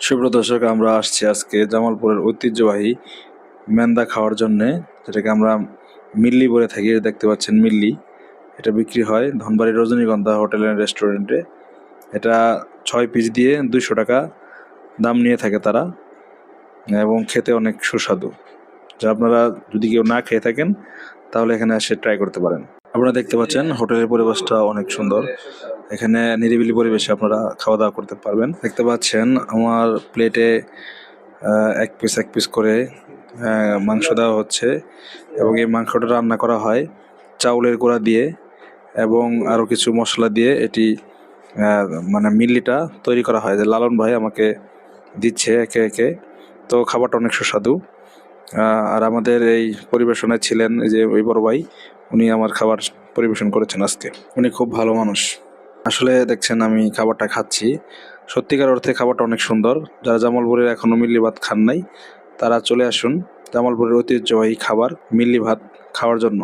সুপ্রিয় দর্শক, আমরা আসছি আজকে জামালপুরের ঐতিহ্যবাহী মেন্দা খাওয়ার জন্যে, যেটাকে আমরা মিল্লি বলে থাকি। দেখতে পাচ্ছেন মিল্লি, এটা বিক্রি হয় ধনবাড়ি রজনীগন্ধা হোটেল অ্যান্ড রেস্টুরেন্টে। এটা 6 পিস দিয়ে 200 টাকা দাম নিয়ে থাকে তারা, এবং খেতে অনেক সুস্বাদু। যা আপনারা যদি কেউ না খেয়ে থাকেন তাহলে এখানে এসে ট্রাই করতে পারেন। আপনারা দেখতে পাচ্ছেন হোটেলের পরিবেশটা অনেক সুন্দর। এখানে নিরিবিলি পরিবেশে আপনারা খাওয়া দাওয়া করতে পারবেন। দেখতে পাচ্ছেন আমার প্লেটে এক পিস করে মাংস দেওয়া হচ্ছে, এবং এই মাংসটা রান্না করা হয় চাউলের গুঁড়া দিয়ে এবং আরও কিছু মশলা দিয়ে। এটি মানে মিল্লিটা তৈরি করা হয়, যে লালন ভাই আমাকে দিচ্ছে একে একে। তো খাবারটা অনেক সুস্বাদু। আর আমাদের এই পরিবেশনায় ছিলেন এই যে ওই বড় ভাই, উনি আমার খাবার পরিবেশন করেছেন আজকে। উনি খুব ভালো মানুষ। আসলে দেখছেন আমি খাবারটা খাচ্ছি, সত্যিকার অর্থে খাবারটা অনেক সুন্দর। যারা জামালপুরের এখনো মিল্লি ভাত খান নাই, তারা চলে আসুন জামালপুরের ঐতিহ্যবাহী খাবার মিল্লি ভাত খাওয়ার জন্য।